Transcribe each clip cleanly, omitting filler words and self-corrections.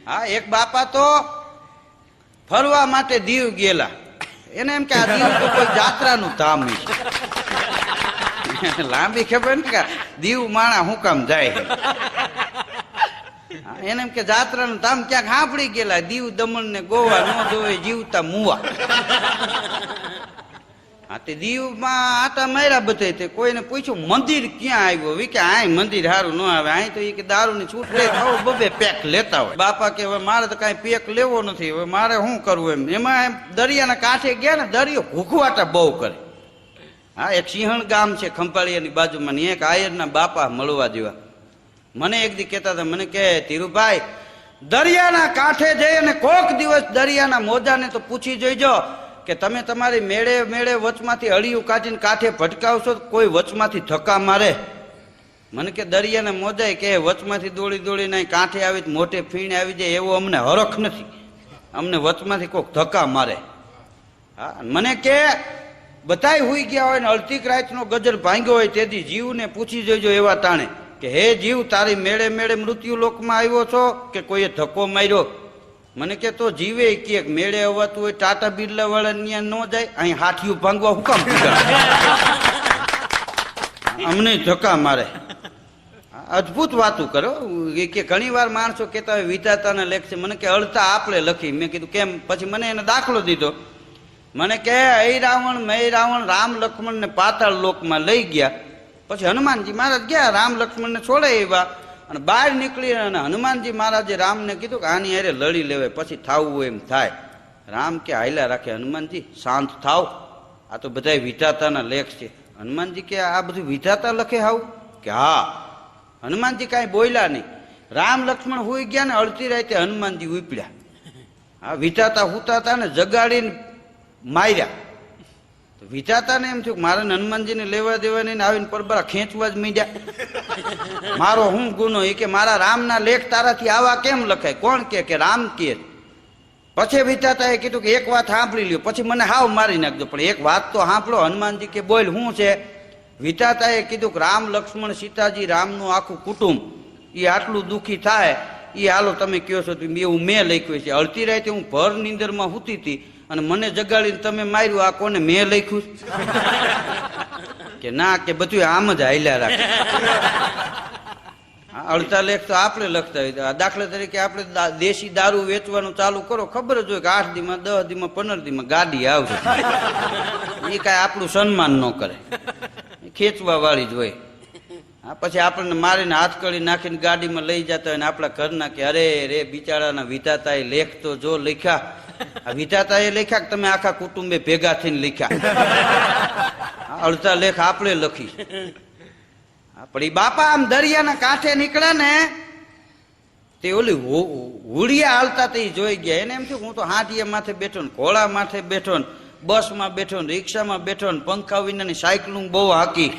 હા, એક બાપા તો ફરવા માટે દીવ ગયેલા. એને એમ કે આ દીવ તો કોઈ જાત્રાનું ધામ છે. લાંબી ખબર ને કે દીવ માણા હું કામ જાય. એને એમ કે જાત્રાનું ધામ ક્યાંક સાંભળી ગયેલા. દીવ દમણ ને ગોવા નો જોવે જીવતા મુવા. હા, તે દીવમાં આટા માર્યા બધે. તે કોઈને પૂછ્યું મંદિર ક્યાં આવ્યો? કે આ મંદિર સારું ન આવે, અહીં તો કે દારૂ ની છૂટ લે બબે પેક લેતા હોય. બાપા કે હવે મારે તો કઈ પેક લેવો નથી, હવે મારે શું કરવું એમ. એમાં દરિયાના કાંઠે ગયા ને, દરિયો ભૂખવાટા બહુ કરે. હા, એક સિંહણ ગામ છે ખંભાળિયાની બાજુમાં, એક આયરના બાપા મળવા જેવા. મને એક દી કહેતા હતા, મને કે ધીરુભાઈ દરિયાના કાંઠે જઈ અને કોક દિવસ દરિયાના મોજાને તો પૂછી જોઈજો કે તમે તમારી મેળે મેળે વચમાંથી હળિયું કાઢીને કાંઠે ભટકાવશો, કોઈ વચમાંથી ધક્કા મારે? મને કે દરિયાના મોજાય કે વચમાંથી દોડી દોડીને કાંઠે આવી મોટે ફીણ આવી જાય એવો અમને હરખ નથી, અમને વચમાંથી કોઈક ધક્કા મારે. હા, મને કે બધાય હુઈ ગયા હોય ને અડધી રાતનો ગજર ભાંગ્યો હોય તેથી જીવને પૂછી જોઈજો એવા તાણે કે હે જીવ, તારી મેળે મેળે મૃત્યુ લોકમાં આવ્યો છો કે કોઈએ ધક્કો માર્યો? મને કે તો જીવે કે મેળે અવાતું હોય ટાટા બિરલા વાળા ત્યાં ન જાય, અહીં હાથિયું ભાંગવા હું કામ અમને ધક્કા મારે? અદભુત વાતું કરો કે ઘણી વાર માણસો કહેતા હોય વિધાતાના લેખ છે. મને કે અડધા આપણે લખી. મેં કીધું કેમ? પછી મને એને દાખલો દીધો. મને કે એ રાવણ મય રાવણ રામ લક્ષ્મણ ને પાતાળ લોકમાં લઈ ગયા. પછી હનુમાનજી મહારાજ ગયા, રામ લક્ષ્મણ ને છોડે એવા, અને બહાર નીકળી અને હનુમાનજી મહારાજે રામને કીધું કે આની હારે લડી લેવાય, પછી થાવું હોય એમ થાય. રામ કે હાલ્યા રાખે, હનુમાનજી શાંત થાવ, આ તો બધા વિધાતાના લેખ છે. હનુમાનજી કે આ બધું વિધાતા લખે હાવ? કે હા. હનુમાનજી કાંઈ બોલ્યા નહીં. રામ લક્ષ્મણ હુઈ ગયા ને અડધી રાતે હનુમાનજી ઉપડ્યા. હા, વિધાતા હુતા હતા ને જગાડીને માર્યા. તો વિધાતાને એમ થયું મારે હનુમાનજીને લેવા દેવાની આવીને પરબરા ખેંચવા જ મીડ્યા. મારો હું ગુનો? એ કે મારા રામના લેખ તારાથી આવા કેમ લખાય? કોણ કે રામ કે? પછી વિધાતાએ કીધું કે એક વાત સાંભળી લ્યો, પછી મને હાવ મારી નાખજો, પણ એક વાત તો સાંભળો. હનુમાનજી કે બોલ, શું છે? વિધાતાએ કીધું કે રામ લક્ષ્મણ સીતાજી રામનું આખું કુટુંબ એ આટલું દુઃખી થાય એ હાલો તમે કહો છો એવું મેં લખ્યું છે. અડધી રાતે હું ભર નીંદરમાં સૂતી હતી અને મને જગાડીને તમે માર્યું, આ કોને મેં લખ્યું? કે ના, કે બધું આમ જ હાલ્યા રાખે. અડધા લેખ તો આપણે લખતા હોય. દાખલા તરીકે આપણે દેશી દારૂ વેચવાનું ચાલુ કરો, ખબર જ હોય કે 8 દીમાં 10 દીમાં 15 દીમાં ગાડી આવશે. એ કાંઈ આપણું સન્માન ન કરે, ખેંચવા વાળી જ હોય. હા, પછી આપણને મારીને હાથકડી નાખીને ગાડીમાં લઈ જતા હોય ને આપણા ઘરના કે અરે રે બિચારાના વિધાતાએ લેખ તો જો લખ્યા. આ વિધાતાએ લખ્યા કે તમે આખા કુટુંબે ભેગા થઈને લખ્યા? અડધા લેખ આપણે લખી. પણ એ બાપા આમ દરિયાના કાંઠે નીકળ્યા ને તે ઓલી હુડિયા હાલતા તે જોઈ ગયા. એને એમ થયું હું તો હાથીયા માથે બેઠો ને ઘોડા માથે બેઠો ને બસમાં બેઠો ને રિક્ષામાં બેઠો ને પંખા વિનાની સાયકલું બહુ હાકી.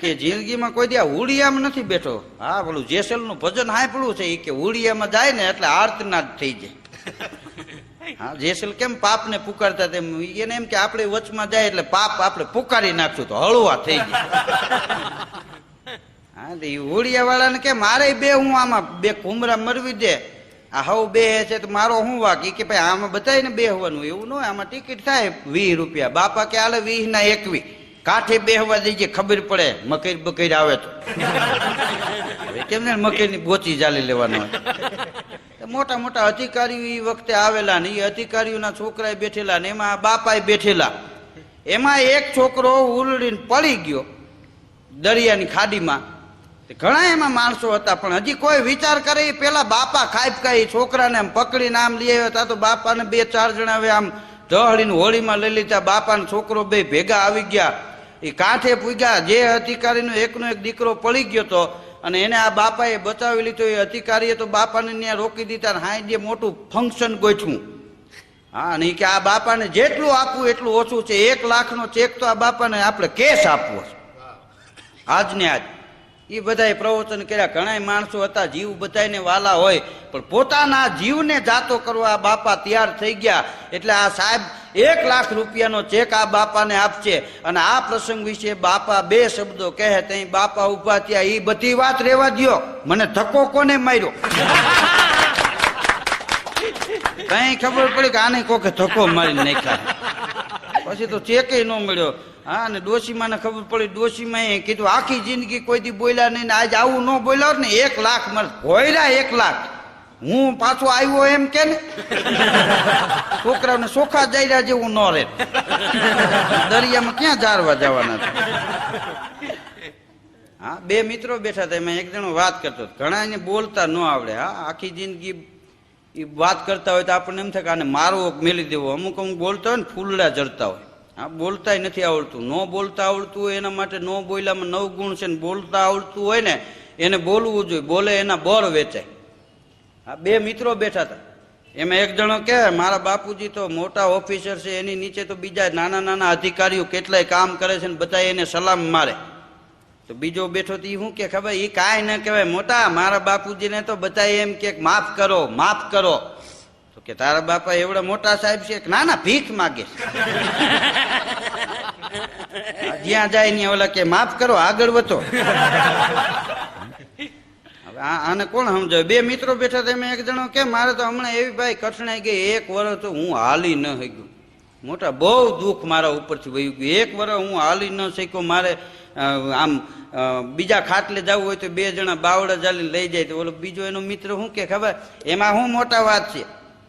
કે જિંદગીમાં કોઈ દે હુડિયામાં નથી બેઠો. હા, પેલું જેસલ નું ભજન સાંભળ્યું છે. એ કે હુડિયામાં જાય ને એટલે આર્તના જ થઈ જાય. હા, જેસલ કેમ પાપ ને પુકારતા તેમ એને એમ કે આપણે વચમાં જાય એટલે પાપ આપણે પુકારી નાખશું તો હળવા થઈ જાય. હા, એ હુડિયા વાળાને કે મારે બે હું આમાં બે કુમરા મરવી દે, આ હવ બે છે તો મારો શું વાક? કે ભાઈ આમાં બધાને બેહવાનું એવું ન હોય, આમાં ટિકિટ થાય 20 રૂપિયા. બાપા કે હાલે 20 ના 21 કાંઠે બેહવા દઈએ, ખબર પડે મકર બકર આવે તો. કેમને મકર ની ગોચી ચાલી લેવાનો હોય. મોટા મોટા અધિકારીઓ એ વખતે આવેલા ને એ અધિકારીઓના છોકરા બેઠેલા ને એમાં બાપાએ બેઠેલા. એમાં એક છોકરો ઉલડીને પડી ગયો દરિયાની ખાડીમાં. ઘણા એમાં માણસો હતા પણ હજી કોઈ વિચાર કરે એ પેલા બાપા ખાઈ છોકરાને આમ પકડીને આમ લઈ આવ્યા હતા. તો બાપાને 2-4 જણા હવે આમ ઢહળીને હોળીમાં લઈ લીધા. બાપાને છોકરો બે ભેગા આવી ગયા. એ કાંઠે પૂગ્યા. જે અધિકારીનો એકનો એક દીકરો પડી ગયો હતો અને એને આ બાપાએ બચાવી લીધો. એ અધિકારીએ તો બાપાને ત્યાં રોકી દીધા ને હાઈ જે મોટું ફંક્શન ગોઠવું. હા, નહીં કે આ બાપાને જેટલું આપવું એટલું ઓછું છે. 1 લાખનો ચેક તો આ બાપાને આપણે કેશ આપવો છે આજને આજ. એ બધાએ પ્રવચન કર્યા. ઘણા માણસો હતા જીવ બધાને વાલા હોય પણ પોતાના જીવને જાતો કરવા આ બાપા તૈયાર થઈ ગયા. એટલે આ સાહેબ 1,00,000 રૂપિયાનો ચેક આ બાપાને આપશે અને આ પ્રસંગ વિશે બાપા 2 શબ્દો કહે તઈ બાપા ઉભા થયા. એ બધી વાત રહેવા દ્યો, મને ધક્કો કોને માર્યો? કઈ ખબર પડી કે આને કોકે ધક્કો મારી નાખ્યા. પછી તો ચેકે ન મળ્યો. હા, અને ડોશીમાને ખબર પડી. ડોશીમાએ કીધું આખી જિંદગી કોઈ દી બોલ્યા નહીં ને આજ આવું ન બોલ્યો ને 1,00,000 મળે. ભોયરા 1,00,000 હું પાછો આવ્યો એમ કે ને છોકરાઓને સોખા જાયરા જેવું ન રહે. દરિયામાં ક્યાં જારવા જવાના છે? હા, 2 મિત્રો બેઠા હતા. એમાં એક જણો વાત કરતો. ઘણા એને બોલતા ન આવડે. હા, આખી જિંદગી વાત કરતા હોય તો આપણને એમ થાય કે આને મારવો મેલી દેવો. અમુક બોલતા હોય ને ફૂલડા જડતા હોય. હા, બોલતાય નથી આવડતું. ન બોલતા આવડતું હોય એના માટે ન બોલ્યામાં 9 ગુણ છે. ને બોલતા આવડતું હોય ને એને બોલવું જોઈએ. બોલે એના બર વેચાય. આ 2 મિત્રો બેઠા હતા. એમાં એક જણો કે મારા બાપુજી તો મોટા ઓફિસર છે, એની નીચે તો બીજા નાના નાના અધિકારીઓ કેટલાય કામ કરે છે ને બધા એને સલામ મારે. તો બીજો બેઠો તો શું કે ખબર? એ કાંઈ ન કહેવાય મોટા, મારા બાપુજીને તો બધા એમ કે માફ કરો માફ કરો. તો કે તારા બાપા એવડા મોટા સાહેબ છે? ના ના, ભીખ માગે છે. જ્યાં જાય ને ઓલા કે માફ કરો, આગળ વધો. આને કોણ સમજાવે? 2 મિત્રો બેઠા હતા. એમાં એક જણો કે મારે તો હમણાં એવી ભાઈ કઠણાઈ ગઈ, 1 વર્ષ તો હું હાલી ન શક્યું. મોટા બહુ દુઃખ મારા ઉપરથી વહ્યું ગયું. 1 વર્ષ હું હાલી ન શક્યો. મારે આમ બીજા ખાટલે જવું હોય તો 2 જણા બાવડા ચાલીને લઈ જાય. તો ઓલો બીજો એનો મિત્ર શું કે ખબર? એમાં શું મોટા વાત છે?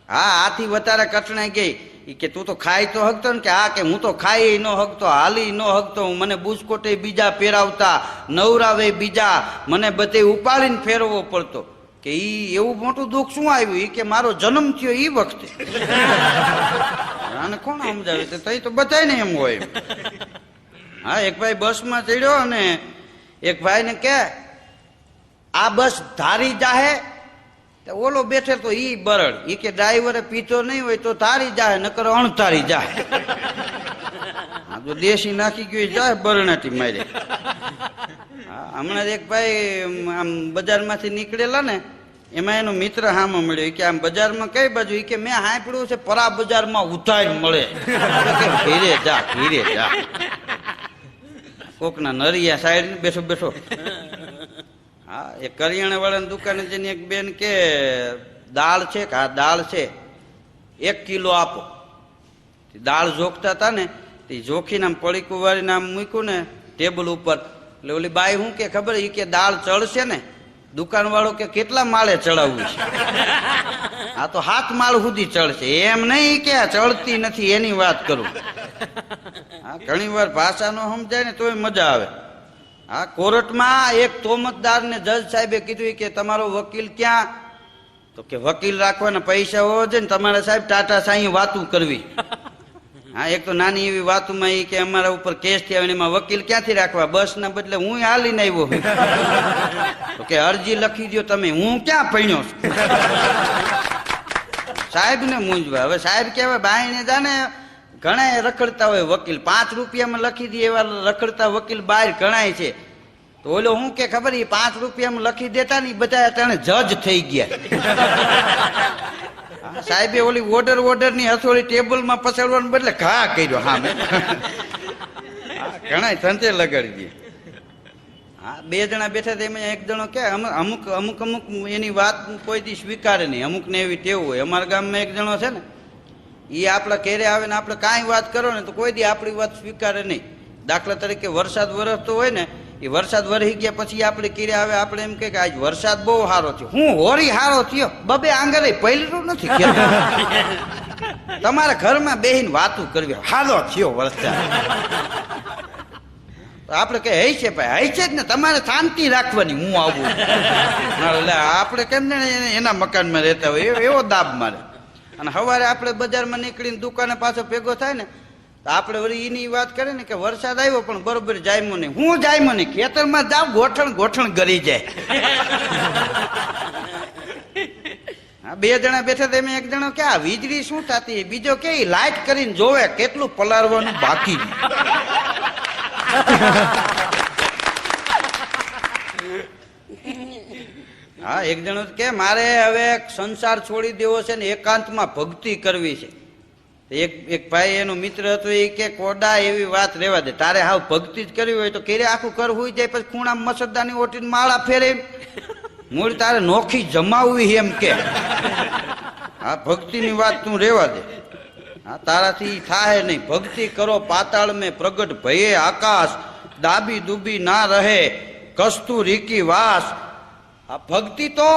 હા, આથી વધારે કઠણાઈ ગઈ કે તું તો ખાઈ તો હકતો ને? કે હા, કે હું તો ખાઈ ન હકતો, હાલી ન હકતો, મને બુસ્કોટે બીજા પહેરાવતા, નવરાવે બીજા, મને બધે ઉપાડીને ફેરવવો પડતો. કે ઈ એવું મોટું દુઃખ શું આવ્યું? ઈ કે મારો જન્મ થયો ઈ વખતે. આને કોણ સમજાવે? તઈ તો બધાને એમ હોય. હા, એક ભાઈ બસમાં ચડ્યો અને એક ભાઈને કે આ બસ ધારી જાહે. ઓલો બેઠે તો ઈ બરડ. ઈ કે ડ્રાઈવરે પીતો નહીં હોય તો ધારી જાહે, નકર અણધારી જાહે. હા, તો દેશી નાખી ગયો જાય બરણાટી મારે. હા, હમણાં એક ભાઈ આમ બજારમાંથી નીકળેલા ને એમાં એનો મિત્ર હામો મળ્યો. કે આમ બજારમાં કઈ બાજુ? કે મેં સાંભળ્યું છે પરા બજારમાં ઉધાર મળે. ઘીરે જા ઘીરે જા. કોકના નરિયા સાઈડ બેઠો બેઠો. હા, એ કરિયાણા વાળાની દુકાને જઈને એક બેન કે દાળ છે? કે હા દાળ છે, 1 કિલો આપો. દાળ જોખતા હતા ને તે જોખીને આમ પડીકું વાળીને આમ મૂક્યું ને ટેબલ ઉપર. એટલે ઓલી બાઈ શું કે ખબર? એ કે દાળ ચડશે ને? દુકાન વાળો કે કેટલા માળે ચડાવવું છે? આ તો 7 માળ સુધી ચડશે. એમ નહીં કે ચડતી નથી એની વાત કરું. હા, ઘણી વાર ભાષા નો સમજાય ને તોય મજા આવે. હા, કોર્ટમાં એક તોમતદારને જજ સાહેબે કીધું કે તમારો વકીલ ક્યાં? તો કે વકીલ રાખવાના પૈસા હોવા જોઈએ ને તમારે સાહેબ ટાટા સાઈ વાતું કરવી. હા, એક તો નાની એવી વાતમાં એ કે અમારા ઉપર કેસ થયા એમાં વકીલ ક્યાંથી રાખવા? બસ ના બદલે હું હાલીને આવ્યો. તો કે અરજી લખી દો તમે. હું ક્યાં પૈણ્યો છું? સાહેબ ને મૂંઝવા. હવે સાહેબ કહેવાય બાઈને જાને ઘણા રખડતા હોય વકીલ, 5 રૂપિયામાં લખી દે એવા રખડતા વકીલ બહાર ઘણાય છે. તો ઓલો શું કે ખબર? એ 5 રૂપિયામાં લખી દેતા ને બધા અટાણે જજ થઈ ગયા. સાહેબે ઓલી ઓર્ડર ની હથોડી ટેબલમાં પછાડવાને બદલે ઘા કર્યો. હા, ઘણા સંતે લગાડી દે. હા, 2 જણા બેઠા હતા. એમાં એક જણો કે અમુક અમુક અમુક એની વાત કોઈ દી સ્વીકારે નહીં. અમુક ને એવી ટેવ હોય. અમારા ગામમાં એક જણો છે ને, એ આપણા ઘેરે આવે ને આપણે કાંઈ વાત કરો ને તો કોઈ દી આપણી વાત સ્વીકારે નહીં. દાખલા તરીકે વરસાદ વરસતો હોય ને, એ વરસાદ વરસી ગયા પછી આપણે ઘેરે આવે, આપણે એમ કે આજ વરસાદ બહુ સારો થયો. હું હોરી સારો થયો? બબે આંગળે પહેલું નથી. તમારા ઘરમાં બેહીને વાતું કરવી, સારો થયો વરસાદ. આપણે કઈ હઈ છે ભાઈ? હઈ છે જ ને, તમારે શાંતિ રાખવાની. હું આવું એટલે આપણે કેમ ને એના મકાનમાં રહેતા હોય એવો દાબ મારે. અને સવારે આપણે બજારમાં નીકળીને દુકાને પાછો ભેગો થાય ને તો આપણે વળી એની વાત કરીએ ને કે વરસાદ આવ્યો પણ બરોબર જાયમો નહીં. હું જાયમો નહીં? ખેતરમાં જાવ ગોઠણ ગોઠણ ગરી જાય. હા, 2 જણા બેઠા હતા. એમાં એક જણો કે આ વીજળી શું થતી? બીજો કે લાઈટ કરીને જોવે કેટલું પલાળવાનું બાકી. હા, એક જણો કે મારે હવે સંસાર છોડી દેવો છે ને એકાંતમાં ભક્તિ કરવી છે. એક ભાઈ એનો મિત્ર હતો, એ કે કોડા એવી વાત રહેવા દે, તારે હાવ ભક્તિ જ કરવી હોય તો કેરે આખું ઘર હોઈ જાય, પછી ખૂણા મસરદાની ઓટીને માળા ફેરે, મૂળ તારે નોખી જમાવવી એમ કે. આ ભક્તિની વાત તું રહેવા દે, હા તારાથી થાય નહીં. ભક્તિ કરો પાતાળ મેં પ્રગટ ભયે આકાશ, દાબી દુબી ના રહે કસ્તુરીકી વાસ. આ ભક્તિ તો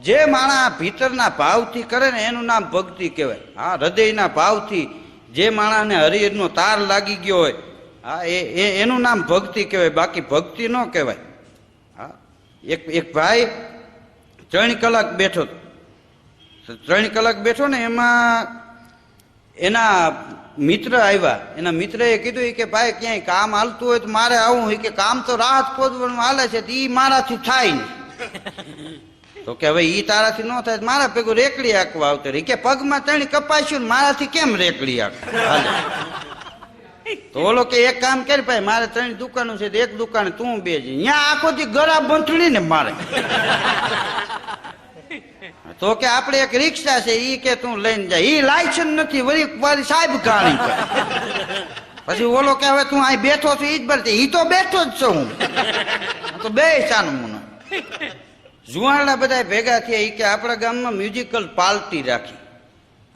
જે માણસ ભીતરના ભાવથી કરે ને એનું નામ ભક્તિ કહેવાય. હા હૃદયના ભાવથી જે માણસને હરિહરનો તાર લાગી ગયો હોય, હા એનું નામ ભક્તિ કહેવાય, બાકી ભક્તિ ન કહેવાય. હા એક ભાઈ 3 કલાક બેઠો, 3 કલાક બેઠો ને એમાં એના મિત્ર આવ્યા. એના મિત્રએ કીધું કે ભાઈ ક્યાંય કામ હાલતું હોય તો મારે આવું. કે કામ તો રાહત ખોદવાનું હાલે છે, એ મારાથી થાય નહીં. તો કે હવે ઈ તારાથી ન થાય, મારા ભેગું રેકડી આંકવા આવતો રહી. કે પગમાં 3 કપાસ્યું ને મારાથી કેમ રેકડી આંક. તો ઓલો કે એક કામ કરી ભાઈ, મારે 3 દુકાનો છે, એક દુકાને તું બેજી, અહીંયા આખો દી ગળા બંધડી ને મારે. તો કે આપણે એક રિક્ષા છે, ઈ કે તું લઈને જાય, ઈ લાયસન્સ નથી, વળી સાહેબ કાણી છે. પછી ઓલો કે હવે તું અહીં બેઠો છું ઈ જ ભરતી, ઈ તો બેઠો જ છું હું તો બે સાનું મને. જુવાનડા બધા ભેગા થયા, ઈ કે આપણા ગામમાં મ્યુઝિકલ પાર્ટી રાખી.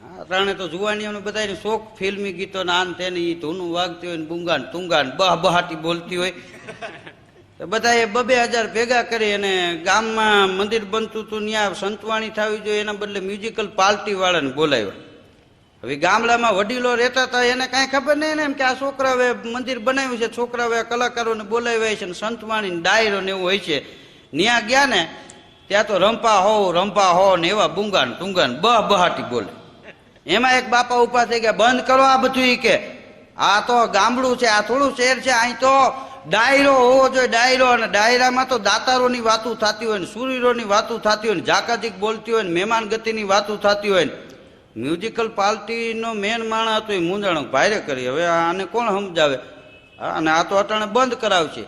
હા અટાણે તો જુવાનીઓને બધાને શોખ ફિલ્મી ગીતો ને આન તેને, ઈ ધૂનું વાગતી હોય ને બુંગાન તુંગાન બહાટી બોલતી હોય. તો બધા એ 2,000 ભેગા કરી અને ગામમાં મંદિર બનતું હતું, ત્યાં સંતવાણી થવી જોઈએ, એના બદલે મ્યુઝિકલ પાર્ટી વાળાને બોલાવ્યા. હવે ગામડામાં વડીલો રહેતા હતા, એને કાંઈ ખબર નહીં ને એમ કે આ છોકરાઓએ મંદિર બનાવ્યું છે, છોકરાઓએ કલાકારોને બોલાવ્યા છે ને સંતવાણી ડાયરો ને એવું હોય છે. ત્યાં ગયા ને ત્યાં તો રંપા હો ને એવા બુંગાન તુંગાન બહાટી બોલે. એમાં એક બાપા ઉભા થઈ ગયા, બંધ કરો આ બધું. કે આ તો ગામડું છે, આ થોડું શહેર છે, અહીં તો ડાયરો હોવો જોઈએ, ડાયરો. અને ડાયરામાં તો દાતારોની વાતું થતી હોય ને, સુરીરોની વાતું થતી હોય ને, જાકાજીક બોલતી હોય ને, મહેમાન ગતિની વાતું થતી હોય ને. મ્યુઝિકલ પાર્ટીનો મેન માણસ હતો, એ મૂંઝાણો ભારે કરી. હવે આને કોણ સમજાવે? અને આ તો અટાણે બંધ કરાવશે.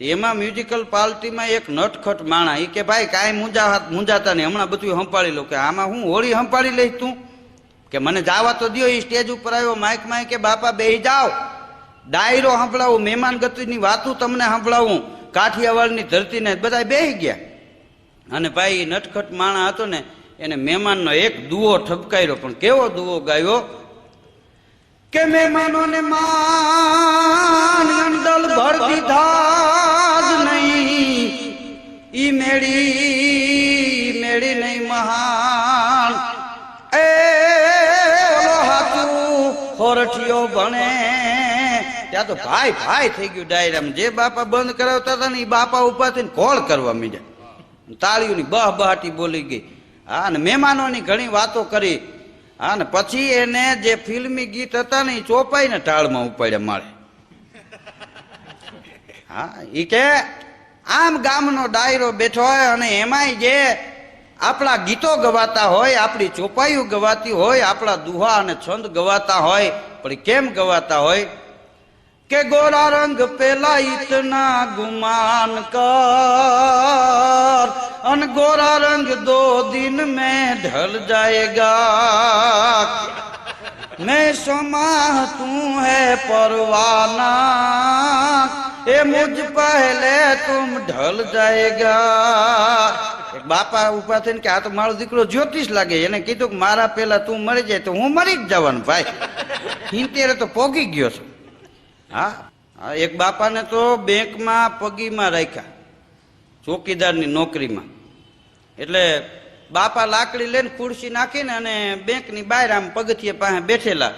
એમાં મ્યુઝિકલ પાર્ટીમાં એક નટખટ માણા, એ કે ભાઈ કાંઈ મૂંઝાતા નહીં, હમણાં બધું સંભાળી લો. કે આમાં હું હોળી સંભાળી લઈશ તું? કે મને જવા તો દો. એ સ્ટેજ ઉપર આવ્યો, માઇકમાં કે બાપા બેહી જાઓ, ડાયરો સંભળાવું, મહેમાન ગતિની વાતું તમને સંભળાવું, કાઠિયાવાડની ધરતીને. બધા બેહી ગયા. અને ભાઈ નટખટ માણા હતો ને એને મહેમાનનો એક દુઓ ઠપકાર્યો. પણ કેવો દુઓ ગાયો કે મહેમાનોને માન અંડલ ભર દીધા જ નહીં, ઈ મેળી નહીં મહાન, એ ઓલો હાથું હોરઠિયો ભણે. ત્યાં તો ભાઈ થઈ ગયું ડાયરામાં. જે બાપા બંધ કરાવતા હતા ને એ બાપા ઉભા થઈને કોળ કરવા માંડ્યા, તાળીઓની બહાટી બોલી ગઈ. હા ને મહેમાનોની ઘણી વાતો કરી. હા ને પછી એને જે ફિલ્મી ગીત હતા ને એ ચોપાઈને ટાળમાં ઉપાડ્યા મારે. હા એ કે આમ ગામનો ડાયરો બેઠો હોય અને એમાંય જે આપણા ગીતો ગવાતા હોય, આપણી ચોપાઈઓ ગવાતી હોય, આપણા દુહા અને છંદ ગવાતા હોય, પણ કેમ ગવાતા હોય કે ગોરા રંગ પેલા ઇતના ગુમાન કર, અન गोरा रंग 2 दिन में ढल जाएगा, मैं समा तू है परवाना, ए मुझ पहले तुम ढल जाएगा. એક બાપા ઉભા થઈને કે આ તો મારો દીકરો જ્યોતિષ લાગે, એને કીધું કે મારા પેલા તું મરી જાય તો હું મરી જ જવાનું ભાઈ, 70 તો પોગી ગયો છું. હા એક બાપાને તો બેંકમાં પગીમાં રાખ્યા, ચોકીદારની નોકરીમાં. એટલે બાપા લાકડી લઈને ખુરશી નાખીને અને બેંકની બહાર આમ પગથિયે પાસે બેઠેલા.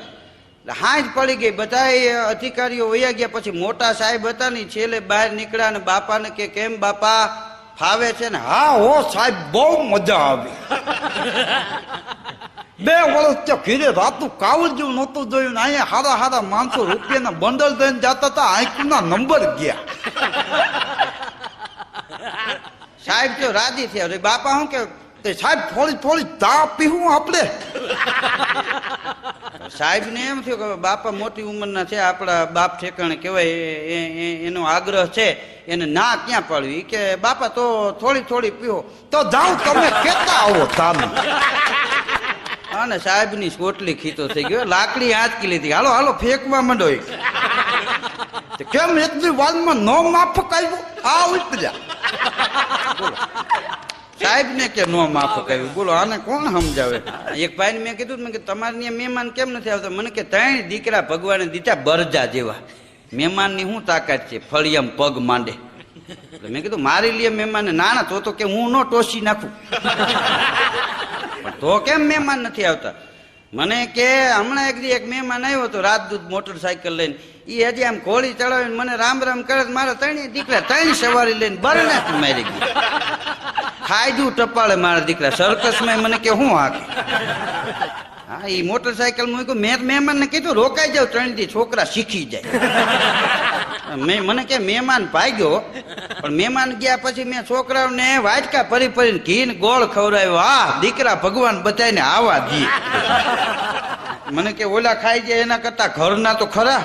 હાંજ પડી ગઈ, બધા અધિકારીઓ વયા ગયા. પછી મોટા સાહેબ હતા ને છેલ્લે બહાર નીકળ્યા અને બાપાને કે કેમ બાપા ફાવે છે ને? હા હો સાહેબ બહુ મજા આવી. 2 વર્ષ તો ઘીરે રાતું કાવડ જેવું નહોતું જોયું ને અહીંયા હારા હારા માણસો રૂપિયાના બંડલ દઈને જતા હતા, આંખના નંબર ગયા. સાહેબ તો રાજી થયા. બાપા શું કે સાહેબ થોડી ચા પીવું આપણે? સાહેબ ને એમ થયું કે બાપા મોટી ઉંમરના છે, આપણા બાપ ઠેકાણે કહેવાય, એનો આગ્રહ છે, એને ના ક્યાં પાડવી. કે બાપા તો થોડી પીવો તો જાઓ તમે કેતા આવો ચાનું. અને સાહેબની સોટલી ખીતો થઈ ગયો, લાકડી આંચકી લીધી, હાલો હાલો ફેંકવા માંડો. કેમ એક દી વાલમાં નો માફક આવ્યું, આ ઉલટજા. સાહેબ ને કે નો માફક આવ્યું, બોલો આને કોણ સમજાવે? એક ભાઈને મેં કીધું, મેં તમારે ત્યાં મહેમાન કેમ નથી આવતા? મને કે 3 દીકરા ભગવાને દીધા બરજા જેવા, મહેમાનની શું તાકાત છે, ફળિયમ પગ માંડે. મેં કીધું મારી લીએ મહેમાન નાના તો કે હું નો ટોસી નાખું. તો કેમ મહેમાન નથી આવતા? મને કે હમણાં એક મહેમાન આવ્યો હતો રાજદૂત મોટરસાયકલ લઈને, એ હજી આમ ઘોડી ચડાવીને મને રામ રામ કરે, મારા 3 દીકરા 3 સવારી લઈને બરને મારી ગઈ. ખાઈજું ટપાળે મારા દીકરા સર્કસમાં. મને કે હું હાકે? હા, એ મોટરસાયકલ મૂક્યું. મેં મહેમાનને કીધું રોકાઈ જાવ, 3 દી છોકરા શીખી જાય. મને કે મહેમાન ભાગ્યો, પણ મહેમાન ગયા પછી મેં છોકરાઓને વાટકા ભરી ભરીને ઘીને ગોળ ખવડાવ્યો. હા, દીકરા ભગવાન બધાને આવા દી. મને કે ઓલા ખાઈ જાય એના કરતા ઘરના તો ખરા.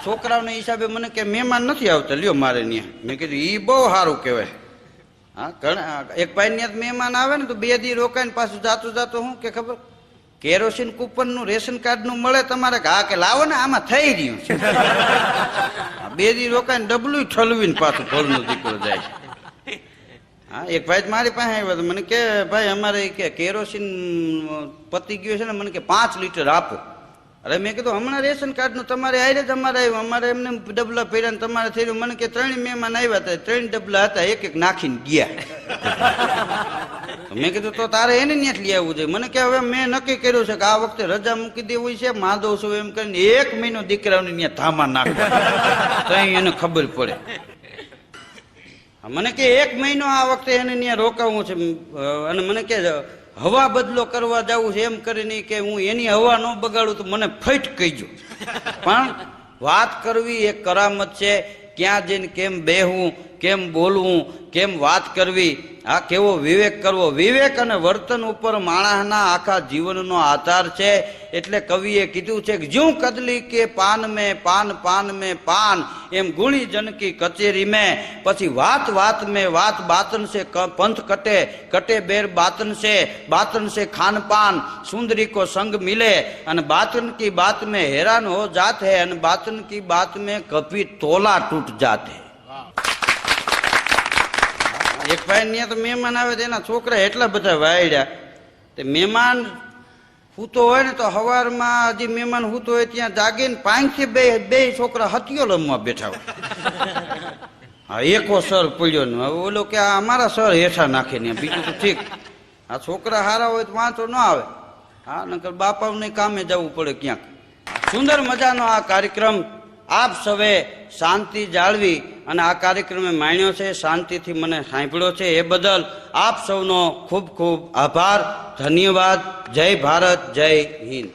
છોકરાઓના હિસાબે મને કે મહેમાન નથી આવતા, લ્યો મારે ત્યાં. મેં કીધું ઈ બહુ સારું કહેવાય. હા, ઘણા એક ભાઈ ત્યાં મહેમાન આવે ને તો 2 દી રોકાઈને પાછું જાતું શું કે ખબર, કેરોસીન કૂપનનું રેશન કાર્ડનું મળે તમારે? હા કે લાવો ને, આમાં થઈ રહ્યું છે. 2 દી રોકાઈને ડબલું ઠલવીને પાછું ઘરનો દીકરો જાય. હા, એક ભાઈ મારી પાસે આવ્યો તો મને કે ભાઈ અમારે કે કેરોસીન પતી ગયું છે ને, મને કે 5 લીટર આપો. અરે મેં કીધું હમણાં રેશન કાર્ડનું તમારે આયરે જ અમારે આવ્યું, અમારે એમને ડબલા ફેર્યા ને તમારે થઈ રહ્યું. મને કે 3 મહેમાન આવ્યા હતા, 3 ડબલા હતા, એક નાખીને ગયા. મેં કીધું તો તારે એને ત્યાં જ લઈ આવવું જોઈએ. મને કે હવે મેં નક્કી કર્યું છે કે આ વખતે રજા મૂકી દેવી છે, માધવ છું એમ કરીને 1 મહિનો દીકરાઓને ત્યાં ધામા નાખવા, તો એને ખબર પડે. મને કે 1 મહિનો આ વખતે એને ત્યાં રોકાવું છે. અને મને કે હવા બદલો કરવા જવું છે, એમ કરીને કે હું એની હવા ન બગાડું તો મને ફટ કહીજો. પણ વાત કરવી એક કરામત છે. ક્યાં જઈને કેમ બેહવું, કેમ બોલવું, કેમ વાત કરવી, આ કેવો વિવેક કરવો. વિવેક અને વર્તન ઉપર માણસના આખા જીવનનો આધાર છે. એટલે કવિએ કીધું છે કે જ્યું કદલી કે પાન મેં પાન, પાન મેં પાન, એમ ગુણી જનકી કચેરી મેં. પછી વાત મેં વાત બાતન से पंथ कटे, कटे बेर बातन से खान पान, सुंदरी को संग मिले, અને बातन की बात में हैरान हो जात है, અને बातन की बात में कभी तोला टूट जात है. એક ભાઈ ત્યાં તો મહેમાન આવે તો એના છોકરા એટલા બધા વાયડ્યા. તે મહેમાન હૂતો હોય ને તો સવારમાં હજી મહેમાન હૂતો હોય ત્યાં જાગીને 5 થી 2 છોકરા હતિયો રમવા બેઠા હોય. હા, એકો સર પડ્યો ને, હવે ઓલો કે અમારા સર હેઠા નાખે ને, બીજું તો ઠીક. આ છોકરા હારા હોય તો વાંચો ન આવે. હા, નકર બાપાને કામે જવું પડે ક્યાંક. સુંદર મજાનો આ કાર્યક્રમ આપ સૌએ શાંતિ જાળવી અને આ કાર્યક્રમે માણ્યો છે, શાંતિથી મને સાંભળ્યો છે, એ બદલ આપ સૌનો ખૂબ ખૂબ આભાર, ધન્યવાદ. જય ભારત, જય હિન્દ.